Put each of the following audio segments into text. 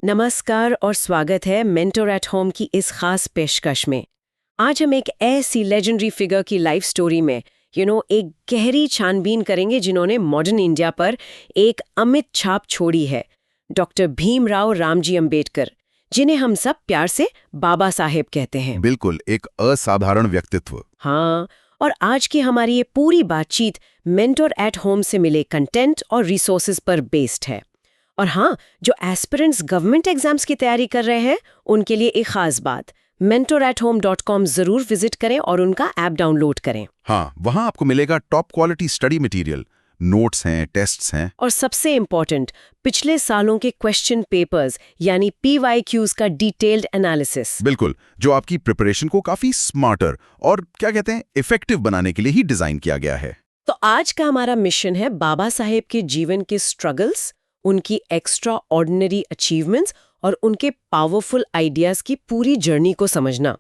नमस्कार और स्वागत है मेंटर एट होम की इस खास पेशकश में। आज हम एक ऐसी लेजेंडरी फिगर की लाइफ स्टोरी में एक गहरी छानबीन करेंगे जिन्होंने मॉडर्न इंडिया पर एक अमिट छाप छोड़ी है। डॉक्टर भीमराव रामजी अंबेडकर, जिन्हें हम सब प्यार से बाबा साहेब कहते हैं। बिल्कुल, एक असाधारण व्यक्तित्व। हाँ, और आज की हमारी ये पूरी बातचीत मेंटर एट होम से मिले कंटेंट और रिसोर्सेज पर बेस्ड है। और हाँ, जो एस्पिरेंट्स गवर्नमेंट एग्जाम्स की तैयारी कर रहे हैं उनके लिए एक खास बात, mentorathome.com जरूर विजिट करें और उनका ऐप डाउनलोड करें। हाँ, वहाँ आपको मिलेगा top quality study material, notes हैं, टेस्ट्स हैं। और सबसे इम्पोर्टेंट, पिछले सालों के क्वेश्चन पेपर्स यानी PYQs का डिटेल्ड एनालिसिस। बिल्कुल, जो आपकी प्रिपरेशन को काफी स्मार्टर और क्या कहते हैं इफेक्टिव बनाने के लिए ही डिजाइन किया गया है। तो आज का हमारा मिशन है बाबा साहेब के जीवन के स्ट्रगल्स, उनकी एक्स्ट्रा ऑर्डिनरी अचीवमेंट्स और उनके पावरफुल आइडियाज की पूरी जर्नी को समझना।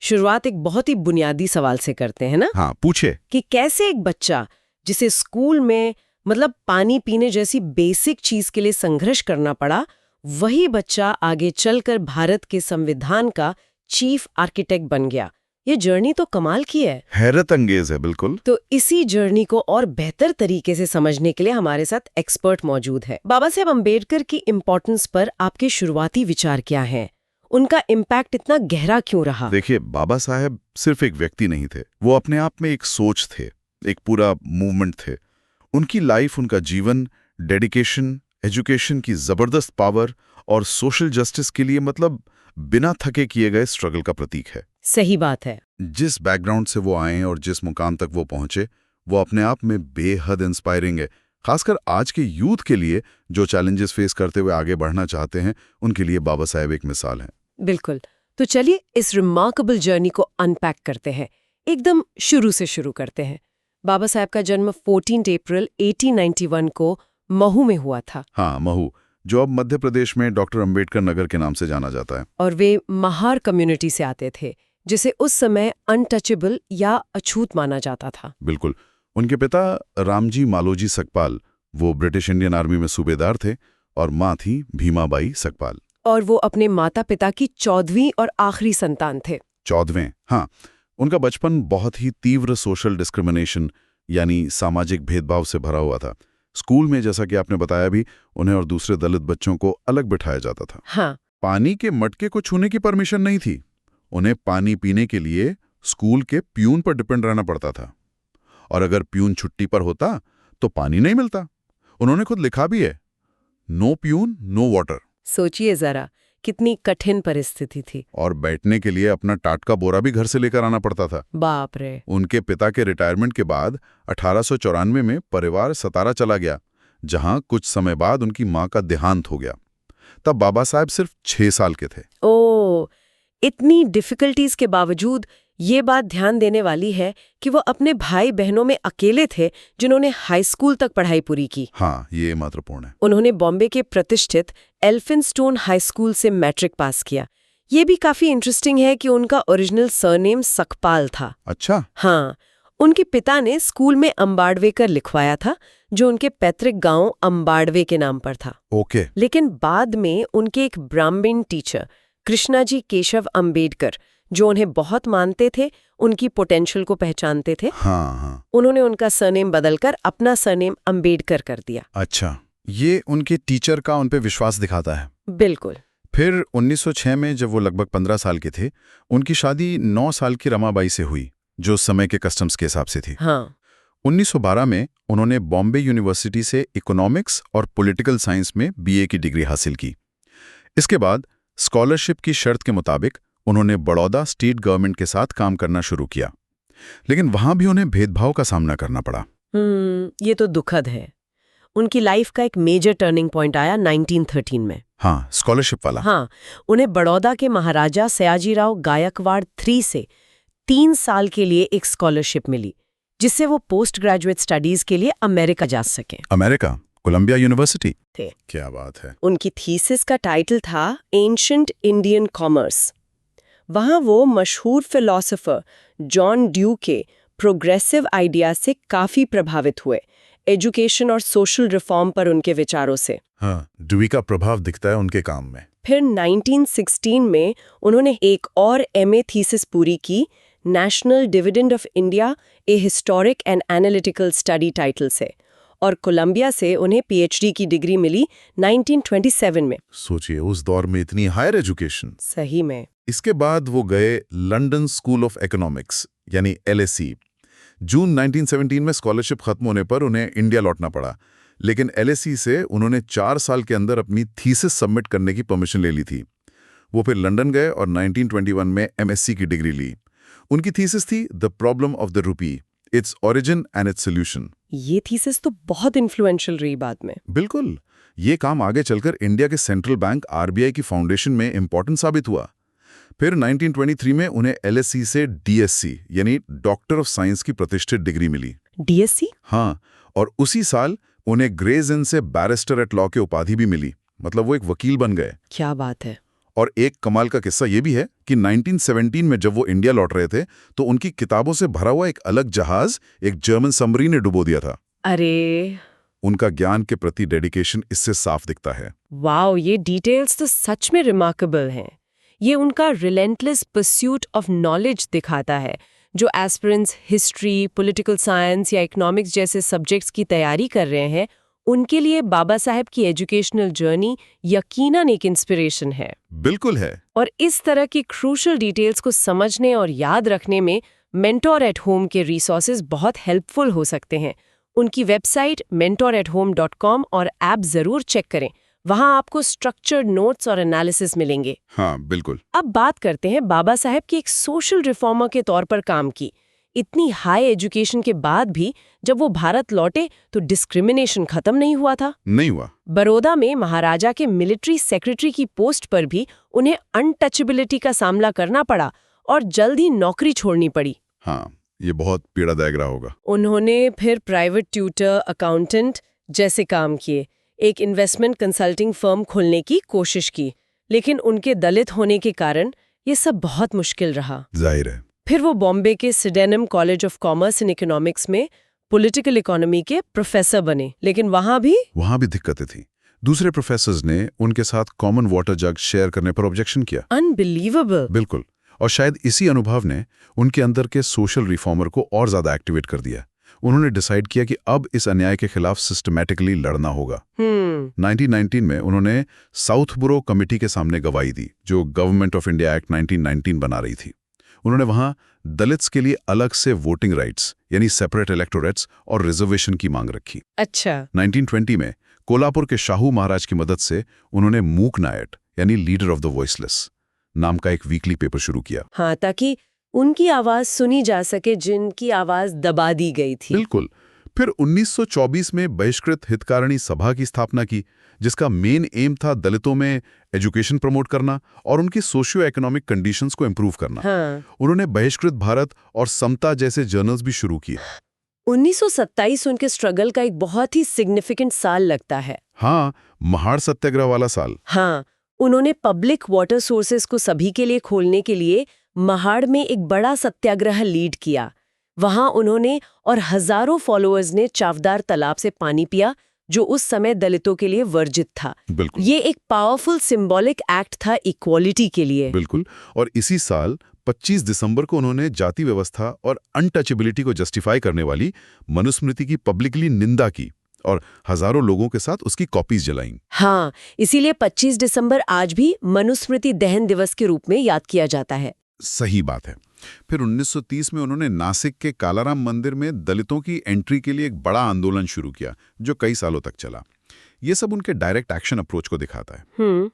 शुरुआत एक बहुत ही बुनियादी सवाल से करते हैं ना। हाँ, पूछे। कि कैसे एक बच्चा जिसे स्कूल में पानी पीने जैसी बेसिक चीज के लिए संघर्ष करना पड़ा, वही बच्चा आगे चलकर भारत के संविधान का चीफ आर्किटेक्ट बन गया। ये जर्नी तो कमाल की है, हैरत अंगेज है। बिल्कुल। तो इसी जर्नी को और बेहतर तरीके से समझने के लिए हमारे साथ एक्सपर्ट मौजूद है। बाबा साहेब अंबेडकर की इम्पोर्टेंस पर आपके शुरुआती विचार क्या हैं? उनका इम्पैक्ट इतना गहरा क्यों रहा? देखिए, बाबा साहेब सिर्फ एक व्यक्ति नहीं थे, वो अपने आप में एक सोच थे, एक पूरा मूवमेंट थे। उनकी लाइफ, उनका जीवन, डेडिकेशन, एजुकेशन की जबरदस्त पावर और सोशल जस्टिस के लिए बिना थके किए गए स्ट्रगल का प्रतीक है। सही बात है। जिस बैकग्राउंड से वो आए और जिस मुकाम तक वो पहुंचे, वो अपने आप में बेहद इंस्पायरिंग है। खासकर आज के यूथ के लिए जो चैलेंजेस फेस करते हुए आगे बढ़ना चाहते हैं, उनके लिए बाबा साहेब एक मिसाल हैं। बिल्कुल। तो चलिए इस रिमार्केबल जर्नी को अनपैक करते हैं, एकदम शुरू से शुरू करते हैं। बाबा साहेब का जन्म 14 अप्रैल 1891 को महू में हुआ था। हाँ, महू, जो अब मध्य प्रदेश में डॉक्टर अंबेडकर नगर के नाम से जाना जाता है। और वे महार कम्युनिटी से आते थे, जिसे उस समय अनटचेबल या अछूत माना जाता था। बिल्कुल। उनके पिता रामजी मालोजी सकपाल, वो ब्रिटिश इंडियन आर्मी में सूबेदार थे, और माँ थी भीमाबाई सकपाल। और वो अपने माता पिता की 14वीं और आखिरी संतान थे। 14वें, हाँ। उनका बचपन बहुत ही तीव्र सोशल डिस्क्रिमिनेशन यानी सामाजिक भेदभाव से भरा हुआ था। स्कूल में, जैसा कि आपने बताया भी, उन्हें और दूसरे दलित बच्चों को अलग बिठाया जाता था। हाँ। पानी के मटके को छूने की परमिशन नहीं थी। उन्हें पानी पीने के लिए स्कूल के प्यून पर डिपेंड रहना पड़ता था, और अगर प्यून छुट्टी पर होता तो पानी नहीं मिलता। उन्होंने खुद लिखा भी है, नो प्यून नो वाटर। सोचिए जरा, कितनी कठिन परिस्थिति थी। और बैठने के लिए अपना टाट का बोरा भी घर से लेकर आना पड़ता था। बाप रे। उनके पिता के रिटायरमेंट के बाद 1894 में परिवार सतारा चला गया, जहां कुछ समय बाद उनकी मां का देहांत हो गया। तब बाबा साहब सिर्फ 6 साल के थे। ओ, इतनी डिफिकल्टीज के बावजूद ये बात ध्यान देने वाली है कि वो अपने भाई बहनों में अकेले थे जिन्होंने हाई स्कूल तक पढ़ाई पूरी की। हाँ, ये महत्वपूर्ण है। उन्होंने बॉम्बे के प्रतिष्ठित एल्फिनस्टोन हाई स्कूल से मैट्रिक पास किया। ये भी काफी इंटरेस्टिंग है कि उनका ओरिजिनल सरनेम सकपाल था। अच्छा। हाँ, उनके पिता ने स्कूल में अंबाड़वेकर लिखवाया था, जो उनके पैतृक गांव अंबाड़वे के नाम पर था। ओके। लेकिन बाद में उनके एक ब्राह्मण टीचर कृष्णाजी केशव अंबेडकर, जो उन्हें बहुत मानते थे, उनकी पोटेंशियल को पहचानते थे, हाँ, उन्होंने उनका सरनेम बदलकर अपना सरनेम अंबेडकर कर दिया। अच्छा, ये उनके टीचर का उन पे विश्वास दिखाता है। बिल्कुल। फिर 1906 में जब वो लगभग 15 साल के थे, उनकी शादी 9 साल की रमाबाई से हुई, जो उस समय के कस्टम्स के हिसाब से थी। हाँ। 1912 में उन्होंने बॉम्बे यूनिवर्सिटी से इकोनॉमिक्स और पॉलिटिकल साइंस में BA की डिग्री हासिल की। इसके बाद स्कॉलरशिप की शर्त के मुताबिक उन्होंने बड़ौदा स्टेट गवर्नमेंट के साथ काम करना शुरू किया, लेकिन वहां भी उन्हें भेदभाव का सामना करना पड़ा। ये तो दुखद है। उनकी लाइफ का एक मेजर टर्निंग पॉइंट आया 1913 में। हाँ, स्कॉलरशिप वाला। हाँ, उन्हें बड़ौदा के महाराजा सयाजीराव गायकवाड़ 3 से 3 साल के लिए एक स्कॉलरशिप मिली, जिससे वो पोस्ट ग्रेजुएट स्टडीज के लिए अमेरिका जा सके। अमेरिका? Columbia University? थे। क्या बात है। उनकी थीसिस का टाइटल था एंशिएंट इंडियन कॉमर्स। वहां वो मशहूर फिलोसोफर जॉन ड्यू के प्रोग्रेसिव आइडिया से काफी प्रभावित हुए, एजुकेशन और सोशल रिफॉर्म पर उनके विचारों से। हाँ, ड्यूई का प्रभाव दिखता है उनके काम में। फिर 1916 में उन्होंने एक और एमए थीसिस पूरी की, national dividend of India, A historic and analytical study title से, और कोलंबिया से उन्हें पीएचडी की डिग्री मिली 1927 में। सोचिए उस दौर में इतनी हायर एजुकेशन। सही में। इसके बाद वो गए लंदन स्कूल ऑफ इकोनॉमिक्स यानी LSE। जून 1917 में स्कॉलरशिप खत्म होने पर उन्हें इंडिया लौटना पड़ा, लेकिन LSE से उन्होंने 4 साल के अंदर अपनी थीसिस सबमिट करने की परमिशन ले ली थी। वो फिर लंदन गए और 1921 में MSc की डिग्री ली। उनकी थीसिस थी the problem of the rupee, its origin and its solution. ये थीसिस तो बहुत इन्फ्लुएंशियल रही बाद में। बिल्कुल, ये काम आगे चलकर इंडिया के सेंट्रल बैंक RBI की फाउंडेशन में इंपॉर्टेंट साबित हुआ। फिर 1923 में उन्हें LSE से DSc यानी डॉक्टर ऑफ साइंस की प्रतिष्ठित डिग्री मिली। DSc? हाँ, और उसी साल उन्हें ग्रेज इन से बैरिस्टर एट लॉ की उपाधि भी मिली, मतलब वो एक वकील बन गए। क्या बात है। और एक कमाल का किस्सा ये भी है कि 1917 में जब वो इंडिया लौट रहे थे तो उनकी किताबों से भरा हुआ एक अलग जहाज एक जर्मन सबमरीन ने डुबो दिया था। अरे, उनका ज्ञान के प्रति डेडिकेशन इससे साफ दिखता है। वाओ, ये डिटेल्स तो सच में रिमार्केबल हैं। ये उनका रिलेंटलेस परस्यूट ऑफ नॉलेज दिखाता है, जो एस्पिरेंट्स हिस्ट्री, पॉलिटिकल साइंस या इकोनॉमिक्स जैसे सब्जेक्ट्स की तैयारी कर रहे हैं, उनके लिए बाबा साहेब की एजुकेशनल जर्नी यकीनन एक इंस्पिरेशन है। बिल्कुल है। और इस तरह की क्रूशल डिटेल्स को समझने और याद रखने में मेंटोर एट होम के रिसोर्सेज बहुत हेल्पफुल हो सकते हैं। उनकी वेबसाइट mentorathome.com और ऐप जरूर चेक करें। वहां आपको स्ट्रक्चर्ड नोट्स और एनालिसिस मिलेंगे। हाँ, बिल्कुल। अब बात करते हैं बाबा साहेब की एक सोशल रिफॉर्मर के तौर पर काम की। इतनी हाई एजुकेशन के बाद भी जब वो भारत लौटे तो डिस्क्रिमिनेशन खत्म नहीं हुआ था। नहीं हुआ। बड़ौदा में महाराजा के मिलिट्री सेक्रेटरी की पोस्ट पर भी उन्हें अनटचेबिलिटी का सामना करना पड़ा और जल्द ही नौकरी छोड़नी पड़ी। हाँ, ये बहुत पीड़ादायक रहा होगा। उन्होंने फिर प्राइवेट ट्यूटर, अकाउंटेंट जैसे काम किए, एक इन्वेस्टमेंट कंसल्टिंग फर्म खोलने की कोशिश की, लेकिन उनके दलित होने के कारण ये सब बहुत मुश्किल रहा। जाहिर है। फिर वो बॉम्बे के Sydenham college of commerce and economics में पॉलिटिकल इकोनॉमी के प्रोफेसर बने, लेकिन वहां भी दिक्कतें थी। दूसरे प्रोफेसर्स ने उनके साथ कॉमन वाटर जग शेयर करने पर ऑब्जेक्शन किया। अनबिलीवेबल। बिल्कुल, और शायद इसी अनुभव ने उनके अंदर के सोशल रिफॉर्मर को और ज्यादा एक्टिवेट कर दिया। उन्होंने डिसाइड किया कि अब इस अन्याय के खिलाफ सिस्टमैटिकली लड़ना होगा। 1919 में उन्होंने साउथबरो कमेटी के सामने गवाही दी, जो गवर्नमेंट ऑफ इंडिया एक्ट 1919 बना रही थी। उन्होंने वहां दलित्स के लिए अलग से वोटिंग राइट्स यानी सेपरेट इलेक्टोरेट्स और रिजर्वेशन की मांग रखी। अच्छा। 1920 में कोल्हापुर के शाहू महाराज की मदद से उन्होंने मूक नायट यानी लीडर ऑफ द वॉइसलेस नाम का एक वीकली पेपर शुरू किया। हाँ, ताकि उनकी आवाज सुनी जा सके जिनकी आवाज दबा दी गई थी। बिल्कुल। फिर 1924 में बहिष्कृत हितकारिणी सभा की स्थापना की, जिसका मेन एम था दलितों में एजुकेशन प्रमोट करना और उनकी सोशियो इकोनॉमिक कंडीशंस को इम्प्रूव करना। हाँ। उन्होंने बहिष्कृत भारत और समता जैसे जर्नल्स भी शुरू किए। 1927 उनके स्ट्रगल का एक बहुत ही सिग्निफिकेंट साल लगता है। हाँ, महाड़ सत्याग्रह वाला साल। हाँ, उन्होंने पब्लिक वाटर सोर्सेस को सभी के लिए खोलने के लिए महाड़ में एक बड़ा सत्याग्रह लीड किया। वहां उन्होंने और हजारों फॉलोअर्स ने चावदार तालाब से पानी पिया, जो उस समय दलितों के लिए वर्जित था। बिल्कुल। ये एक पावरफुल सिंबॉलिक एक्ट था इक्वालिटी के लिए। बिल्कुल। और इसी साल 25 दिसंबर को उन्होंने जाति व्यवस्था और अनटचेबिलिटी को जस्टिफाई करने वाली मनुस्मृति की पब्लिकली निंदा की और हजारों लोगों के साथ उसकी कॉपीज जलाईं। हाँ, इसीलिए 25 दिसंबर आज भी मनुस्मृति दहन दिवस के रूप में याद किया जाता है। सही बात है। फिर 1930 में उन्होंने नासिक के कालाराम मंदिर में दलितों की एंट्री के लिए एक बड़ा आंदोलन शुरू किया, जो कई सालों तक चला। ये सब उनके डायरेक्ट एक्शन अप्रोच को दिखाता है।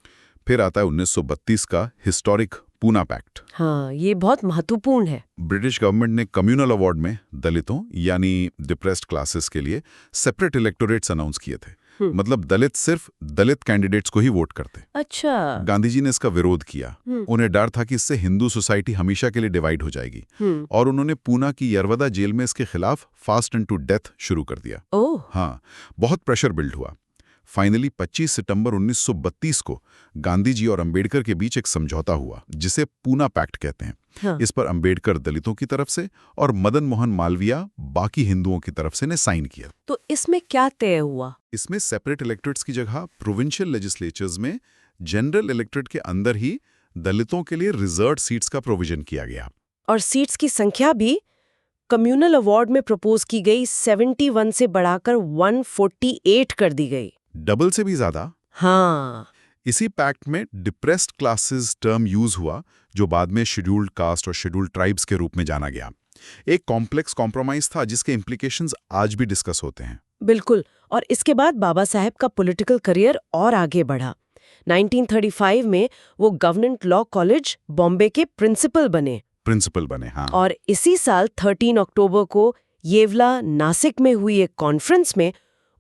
फिर आता है 1932 का हिस्टोरिक पूना पैक्ट। हाँ, ये बहुत महत्वपूर्ण है। ब्रिटिश गवर्नमेंट ने कम्युनल अवार्ड में दलितों यानी डिप्रेस्ड क्लासेस के लिए सेपरेट इलेक्टोरेट्स अनाउंस किए थे। मतलब दलित सिर्फ दलित कैंडिडेट्स को ही वोट करते। अच्छा। गांधी जी ने इसका विरोध किया। उन्हें डर था कि इससे हिंदू सोसाइटी हमेशा के लिए डिवाइड हो जाएगी और उन्होंने पूना की यरवदा जेल में इसके खिलाफ फास्ट एंड टू डेथ शुरू कर दिया। ओह। हाँ, बहुत प्रेशर बिल्ड हुआ। फाइनली 25 सितंबर 1932 को गांधी जी और अंबेडकर के बीच एक समझौता हुआ, जिसे पूना पैक्ट कहते हैं। हाँ। इस पर अंबेडकर दलितों की तरफ से और मदन मोहन मालवीय बाकी हिंदुओं की तरफ से ने साइन किया। तो इसमें क्या तय हुआ? इसमें सेपरेट इलेक्टोरेट्स की जगह प्रोविंशियल लेजिस्लेचर्स में जनरल इलेक्टोरेट के अंदर ही दलितों के लिए रिजर्व सीट्स का प्रोविजन किया गया। और सीट्स की संख्या भी कम्युनल अवार्ड में प्रपोज की गई 71 से बढ़ाकर 148 कर दी गई। डबल से भी ज्यादा। हाँ, इसी पैक्ट में डिप्रेस्ड क्लासेस टर्म यूज हुआ, जो बाद में शेड्यूल्ड कास्ट और शेड्यूल्ड ट्राइब्स के रूप में जाना गया। एक कॉम्प्लेक्स कॉम्प्रोमाइज था जिसके इम्प्लीकेशंस आज भी डिस्कस होते हैं। बिल्कुल। और इसके बाद बाबा साहेब का पॉलिटिकल करियर और आगे बढ़ा। 1935 में वो गवर्नमेंट लॉ कॉलेज बॉम्बे के प्रिंसिपल बने। हाँ। और इसी साल 13 अक्टूबर को येवला, नासिक में हुई एक कॉन्फ्रेंस में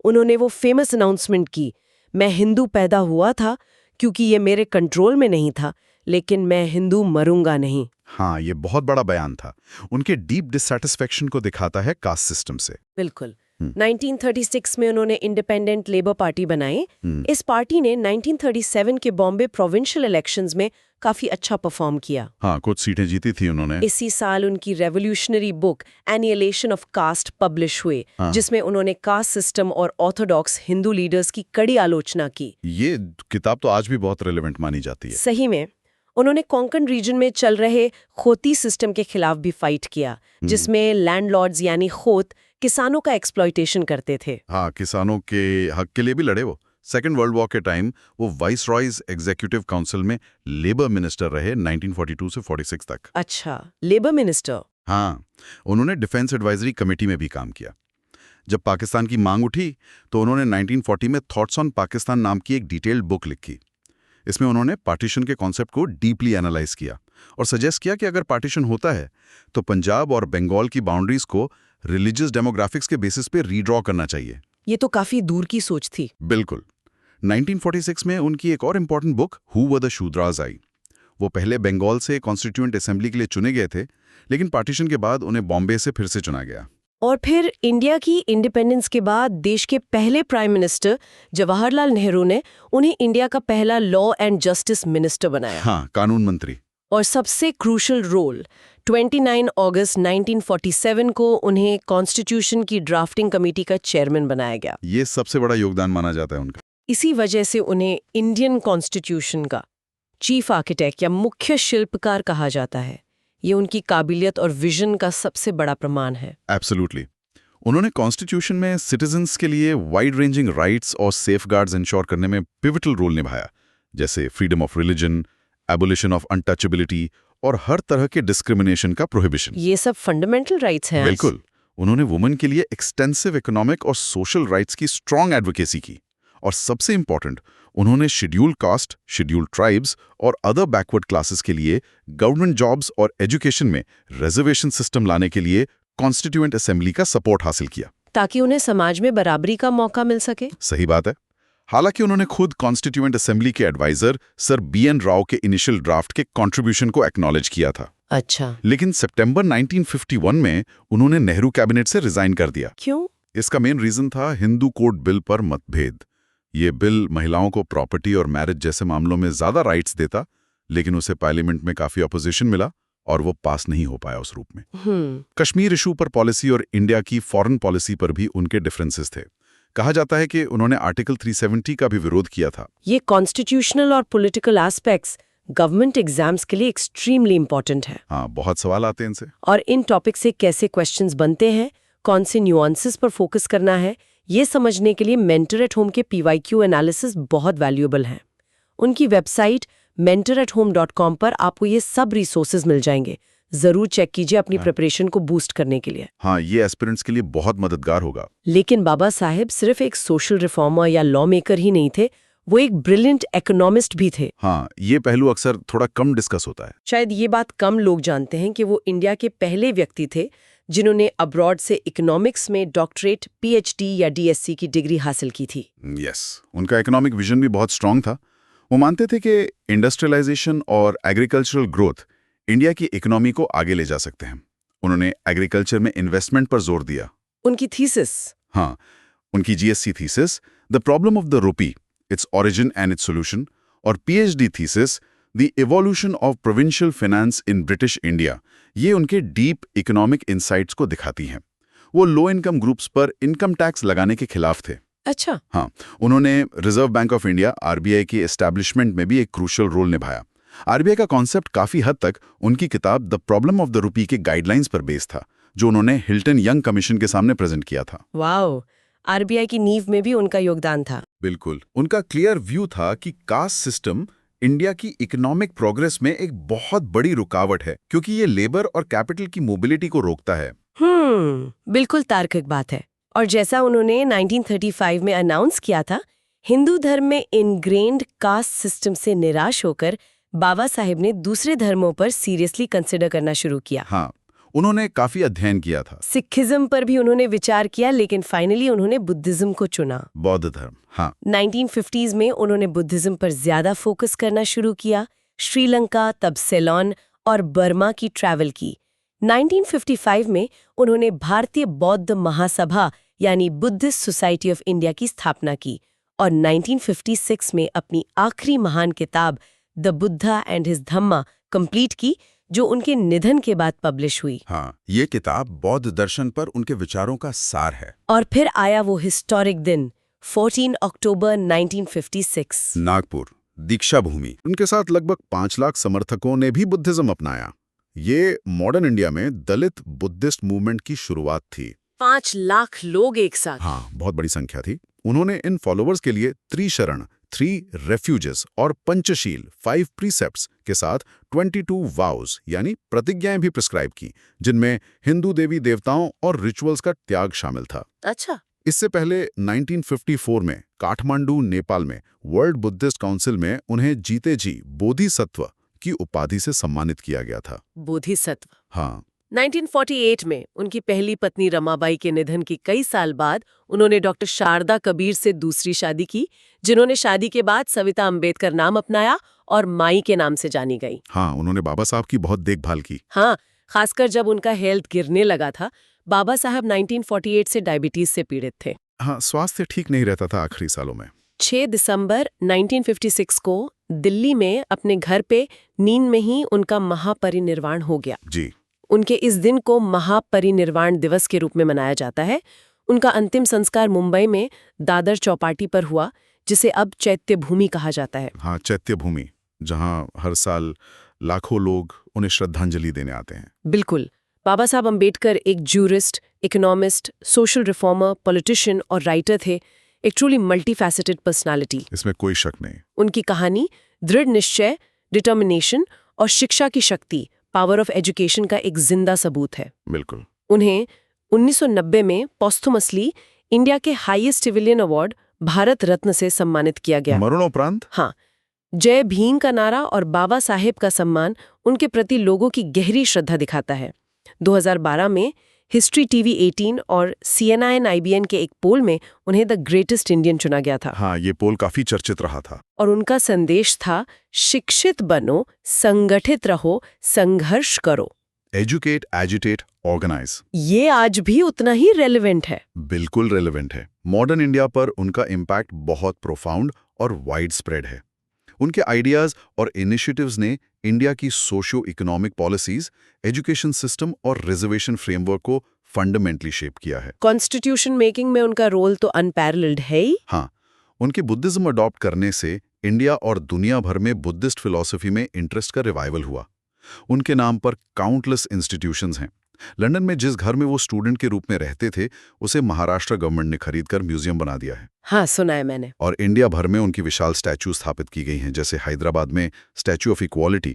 उन्होंने वो फेमस अनाउंसमेंट की, मैं हिंदू पैदा हुआ था क्योंकि ये मेरे कंट्रोल में नहीं था, लेकिन मैं हिंदू मरूंगा नहीं। हाँ, ये बहुत बड़ा बयान था। उनके डीप डिससैटिस्फैक्शन को दिखाता है कास्ट सिस्टम से। बिल्कुल। 1936 में उन्होंने इंडिपेंडेंट लेबर पार्टी बनाई। इस पार्टी ने 1937 के बॉम्बे प्रोविंशियल इलेक्शंस में काफी अच्छा परफॉर्म किया। हाँ, कुछ सीटें जीती थी उन्होंने। इसी साल उनकी revolutionary book annihilation of caste publish हुए, जिसमें उन्होंने कास्ट सिस्टम और ऑर्थोडॉक्स हिंदू लीडर्स की कड़ी आलोचना की। ये किताब तो आज भी बहुत रेलेवेंट मानी जाती है। सही में। उन्होंने कोंकण रीजन में चल रहे खोती सिस्टम के खिलाफ भी फाइट किया, जिसमें लैंडलॉर्ड्स यानी खोत किसानों का एक्सप्लॉयटेशन करते थे। हाँ, किसानों के हक के लिए भी लड़े वो। सेकेंड वर्ल्ड वॉर के टाइम वो वाइस रॉयज एग्जीक्यूटिव काउंसिल में लेबर मिनिस्टर रहे 1942 से 46 तक। अच्छा, लेबर मिनिस्टर। हाँ, उन्होंने डिफेंस एडवाइजरी कमेटी में भी काम किया। जब पाकिस्तान की मांग उठी तो उन्होंने 1940 में थॉट्स ऑन पाकिस्तान नाम की एक डिटेल्ड बुक लिखी। इसमें उन्होंने पार्टीशन के कॉन्सेप्ट को डीपली एनालाइज किया और सजेस्ट किया कि अगर पार्टीशन होता है तो पंजाब और बंगाल की बाउंड्रीज को रिलीजियस डेमोग्राफिक्स के बेसिस पे रीड्रॉ करना चाहिए। ये तो काफी दूर की सोच थी। बिल्कुल। 1946 में उनकी एक और important book who were the Shudras आई। वो पहले बंगाल से कॉन्स्टिट्यूएंट असेंबली के लिए चुने गए थे, लेकिन पार्टीशन के बाद उन्हें बॉम्बे से फिर से चुना गया। और फिर इंडिया की इंडिपेंडेंस के बाद देश के पहले प्राइम मिनिस्टर जवाहरलाल नेहरू ने उन्हें इंडिया का पहला लॉ एंड जस्टिस मिनिस्टर बनाया। हाँ, कानून मंत्री। और सबसे क्रूशल रोल, 29 अगस्त 1947 को उन्हें कॉन्स्टिट्यूशन की ड्राफ्टिंग कमेटी का चेयरमैन बनाया गया। ये सबसे बड़ा योगदान माना जाता है उनका। इसी वजह से उन्हें इंडियन कॉन्स्टिट्यूशन का चीफ आर्किटेक्ट या मुख्य शिल्पकार कहा जाता है। ये उनकी काबिलियत और विजन का सबसे बड़ा प्रमाण है। एब्सोल्युटली। उन्होंने कॉन्स्टिट्यूशन में सिटीजन्स के लिए वाइड रेंजिंग राइट्स और सेफगार्ड्स इंश्योर करने में पिवटल रोल निभाया, जैसे freedom of religion, abolition of untouchability और हर तरह के डिस्क्रिमिनेशन का प्रोहिबिशन। ये सब फंडामेंटल राइट्स हैं। बिल्कुल। उन्होंने वुमेन के लिए एक्सटेंसिव इकोनॉमिक और सोशल राइट्स की स्ट्रांग एडवोकेसी की। और सबसे इंपॉर्टेंट, उन्होंने शेड्यूल्ड कास्ट, शेड्यूल्ड ट्राइब्स और अदर बैकवर्ड क्लासेस के लिए गवर्नमेंट जॉब्स और एजुकेशन में रिजर्वेशन सिस्टम लाने के लिए कॉन्स्टिट्यूएंट असेंबली का सपोर्ट हासिल किया, ताकि उन्हें समाज में बराबरी का मौका मिल सके। सही बात है। हालांकि उन्होंने खुद कॉन्स्टिट्यूएंट असेंबली के एडवाइजर सर BN राव के इनिशियल ड्राफ्ट के कंट्रीब्यूशन को एक्नॉलेज किया था। अच्छा। लेकिन सितंबर 1951 में उन्होंने नेहरू कैबिनेट से रिजाइन कर दिया। क्यों? इसका मेन रीजन था हिंदू कोड बिल पर मतभेद। ये बिल महिलाओं को प्रॉपर्टी और मैरिज जैसे मामलों में ज्यादा राइट्स देता, लेकिन उसे पार्लियामेंट में काफी अपोजिशन मिला और वो पास नहीं हो पाया उस रूप में। कश्मीर इशू पर पॉलिसी और इंडिया की फॉरेन पॉलिसी पर भी उनके डिफरेंसेस थे। कहा जाता है कि उन्होंने आर्टिकल 370 का भी विरोध किया था। ये कॉन्स्टिट्यूशनल और पॉलिटिकल एस्पेक्ट्स गवर्नमेंट एग्जाम्स के लिए एक्सट्रीमली इंपॉर्टेंट है। हाँ, बहुत सवाल आते हैं इनसे। और इन टॉपिक से कैसे क्वेश्चंस बनते हैं, कौन से न्यूआंसेस पर फोकस करना है, ये समझने के लिए मेंटर एट होम के PYQ एनालिसिस बहुत वैल्यूएबल हैं। उनकी वेबसाइट mentorathome.com पर आपको ये सब रिसोर्सेज मिल जाएंगे। जरूर चेक कीजिए अपनी प्रिपरेशन को बूस्ट करने के लिए। हाँ, ये एस्पिरेंट्स के लिए बहुत मददगार होगा। लेकिन बाबा साहेब सिर्फ एक सोशल रिफॉर्मर या लॉ मेकर ही नहीं थे, वो एक ब्रिलियंट इकोनॉमिस्ट भी थे। हाँ, ये पहलू अक्सर थोड़ा कम डिस्कस होता है। शायद ये बात कम लोग जानते हैं कि वो इंडिया के पहले व्यक्ति थे जिन्होंने अब्रॉड से इकोनॉमिक्स में डॉक्टरेट, PhD या DSc की डिग्री हासिल की थी। यस, उनका इकोनॉमिक विजन भी बहुत स्ट्रांग था। वो मानते थे कि इंडस्ट्रियलाइजेशन और एग्रीकल्चरल ग्रोथ इंडिया की इकोनॉमी को आगे ले जा सकते हैं। उन्होंने एग्रीकल्चर में इन्वेस्टमेंट पर जोर दिया। उनकी थीसिस, हाँ, उनकी GSc thesis the problem of the rupee, its origin and its solution, और PhD thesis the evolution of provincial finance in British India, ये उनके डीप इकोनॉमिक इंसाइट्स को दिखाती हैं। वो लो इनकम ग्रुप्स पर इनकम टैक्स लगाने के खिलाफ थे। अच्छा। हाँ, उन्होंने reserve bank of India RBI की एस्टैब्लिशमेंट में भी एक क्रूशियल रोल निभाया। आरबीआई का कॉन्सेप्ट काफी हद तक उनकी किताब the problem of the rupee के गाइडलाइंस पर बेस था, जो उन्होंने हिल्टन यंग कमीशन के सामने प्रेजेंट किया था। वाओ, आरबीआई की नींव में भी उनका योगदान था। बिल्कुल, उनका क्लियर व्यू था कि कास्ट सिस्टम इंडिया की इकोनॉमिक प्रोग्रेस में एक बहुत बड़ी रुकावट है, क्योंकि ये लेबर और कैपिटल की मोबिलिटी को रोकता है। बिल्कुल तार्किक बात है। और जैसा उन्होंने 1935 में अनाउंस किया था, हिंदू धर्म में इनग्रेन्ड कास्ट सिस्टम से निराश होकर बाबा साहेब ने दूसरे धर्मों पर सीरियसली कंसिडर करना शुरू किया। हाँ, उन्होंने काफी अध्ययन किया था। सिखिज्म पर भी उन्होंने विचार किया, लेकिन फाइनली उन्होंने बुद्धिज्म को चुना। बौद्ध धर्म, हाँ। 1950s में उन्होंने बुद्धिज्म पर ज्यादा फोकस करना शुरू किया। श्रीलंका, तब सेलोन और बर्मा की ट्रैवल की। 1955 में उन्होंने भारतीय बौद्ध महासभा यानी बुद्धिस्ट सोसाइटी ऑफ इंडिया की स्थापना की और 1956 में अपनी आखिरी महान किताब the Buddha and his Dhamma complete की, जो उनके निधन के बाद पब्लिश हुई। हाँ, ये किताब बौद्ध दर्शन पर उनके विचारों का सार है। और फिर आया वो हिस्टोरिक दिन 14 अक्टूबर 1956। नागपुर, दीक्षा भूमि। उनके साथ लगभग 5 लाख समर्थकों ने भी बुद्धिज्म अपनाया। ये मॉडर्न इंडिया में दलित बुद्धिस्ट मूवमेंट की शुरुआत थी। 5 लाख लोग एक साथ। हाँ, बहुत बड़ी संख्या थी। उन्होंने इन फॉलोअर्स के लिए त्रिशरण 3 रेफ्यूजेस और पंचशील 5 प्रीसेप्ट्स के साथ 22 वाउज यानी प्रतिज्ञाएं भी प्रिस्क्राइब की, जिनमें हिंदू देवी देवताओं और रिचुअल्स का त्याग शामिल था। अच्छा। इससे पहले 1954 में काठमांडू, नेपाल में वर्ल्ड बुद्धिस्ट काउंसिल में उन्हें जीते जी बोधिसत्व की उपाधि से सम्मानित किया गया था। बोधिसत्व। हाँ। 1948 में उनकी पहली पत्नी रमाबाई के निधन के कई साल बाद उन्होंने डॉक्टर शारदा कबीर से दूसरी शादी की, जिन्होंने शादी के बाद सविता अंबेडकर नाम अपनाया और माई के नाम से जानी गई। हाँ, उन्होंने बाबा साहब की बहुत देखभाल की। हाँ, खासकर जब उनका हेल्थ गिरने लगा था। बाबा साहब 1948 से डायबिटीज से पीड़ित थे। हाँ, स्वास्थ्य ठीक नहीं रहता था आखिरी सालों में। 6 दिसंबर 1956 को दिल्ली में अपने घर पे नींद में ही उनका महापरिनिर्वाण हो गया। जी। उनके इस दिन को महापरिनिर्वाण दिवस के रूप में मनाया जाता है। उनका अंतिम संस्कार मुंबई में दादर चौपाटी पर हुआ, जिसे अब चैत्य भूमि कहा जाता है। हाँ, चैत्य भूमि, जहाँ हर साल लाखों लोग उन्हें श्रद्धांजलि देने आते हैं। बिल्कुल। बाबा साहब अंबेडकर एक jurist, economist, social reformer, politician और राइटर थे। एक ट्रूली मल्टीफैसेटेड पर्सनालिटी, इसमें कोई शक नहीं। उनकी कहानी दृढ़ निश्चय, डिटर्मिनेशन और शिक्षा की शक्ति, पावर ऑफ एजुकेशन का एक जिंदा सबूत है। बिल्कुल। उन्हें 1990 में पोस्थुमसली इंडिया के highest civilian award Bharat Ratna से सम्मानित किया गया। मरणोपरांत? हाँ। जय भीम का नारा और बाबा साहेब का सम्मान उनके प्रति लोगों की गहरी श्रद्धा दिखाता है। 2012 में हिस्ट्री टीवी 18 और CNN-IBN के एक पोल में उन्हें द ग्रेटेस्ट इंडियन चुना गया था। हाँ, ये पोल काफी चर्चित रहा था। और उनका संदेश था, शिक्षित बनो, संगठित रहो, संघर्ष करो। Educate, agitate, organise. ये आज भी उतना ही रेलेवेंट है। बिल्कुल रेलेवेंट है। मॉडर्न इंडिया पर उनका इम्पैक्ट बहुत प्रोफाउंड और वाइड स्प्रेड है। उनके आइडियाज और इनिशिएटिव्स ने इंडिया की socio economic policies, education system और रिजर्वेशन फ्रेमवर्क को फंडामेंटली शेप किया है। कॉन्स्टिट्यूशन मेकिंग में उनका रोल तो अनपैरेलल्ड है ही। हाँ, उनके बुद्धिज्म अडॉप्ट करने से इंडिया और दुनिया भर में बुद्धिस्ट फिलॉसफी में इंटरेस्ट का रिवाइवल हुआ। उनके नाम पर काउंटलेस इंस्टीट्यूशंस हैं। लंदन में जिस घर में वो स्टूडेंट के रूप में रहते थे, उसे महाराष्ट्र गवर्नमेंट ने खरीदकर म्यूजियम बना दिया है। हाँ, सुना है मैंने। और इंडिया भर में उनकी विशाल स्टैचू स्थापित की गई हैं, जैसे हैदराबाद में स्टैचू ऑफ इक्वालिटी।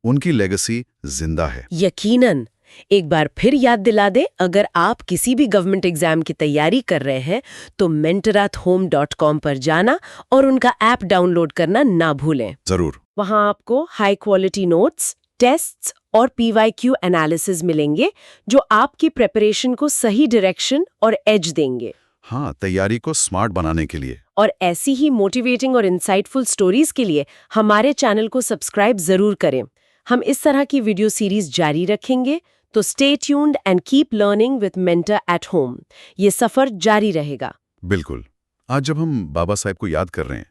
उनकी लेगेसी जिंदा है। यकीनन। एक बार फिर याद दिला दे, अगर आप किसी भी गवर्नमेंट एग्जाम की तैयारी कर रहे हैं तो mentorathome.com पर जाना और उनका ऐप डाउनलोड करना ना भूलें। जरूर। वहां आपको हाई क्वालिटी नोट्स, टेस्ट्स और PYQ एनालिसिस मिलेंगे, जो आपकी प्रिपरेशन को सही डायरेक्शन और एज देंगे। हाँ, तैयारी को स्मार्ट बनाने के लिए। और ऐसी ही मोटिवेटिंग और इंसाइटफुल स्टोरीज के लिए हमारे चैनल को सब्सक्राइब जरूर करें। हम इस तरह की वीडियो सीरीज जारी रखेंगे, तो stay tuned and keep learning with mentor at home. ये सफर जारी रहेगा। बिल्कुल। आज जब हम बाबा साहेब को याद कर रहे हैं,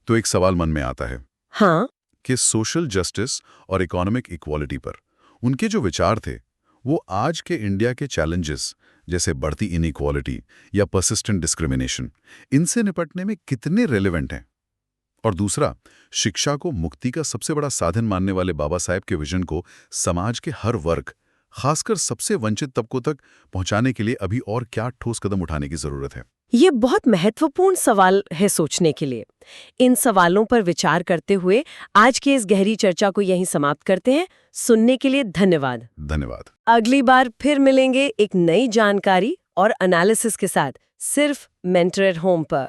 तो एक सवाल मन में आता है। हाँ, कि सोशल जस्टिस और इकोनॉमिक इक्वालिटी पर उनके जो विचार थे, वो आज के इंडिया के चैलेंजेस जैसे बढ़ती इनइक्वालिटी या परसिस्टेंट डिस्क्रिमिनेशन, इनसे निपटने में कितने रेलेवेंट हैं। और दूसरा, शिक्षा को मुक्ति का सबसे बड़ा साधन मानने वाले बाबा साहेब के विजन को समाज के हर वर्ग, खासकर सबसे वंचित तबकों तक पहुंचाने के लिए अभी और क्या ठोस कदम उठाने की जरूरत है। ये बहुत महत्वपूर्ण सवाल है सोचने के लिए। इन सवालों पर विचार करते हुए आज की इस गहरी चर्चा को यहीं समाप्त करते हैं। सुनने के लिए धन्यवाद। धन्यवाद। अगली बार फिर मिलेंगे एक नई जानकारी और एनालिसिस के साथ, सिर्फ मेंटर एट होम पर।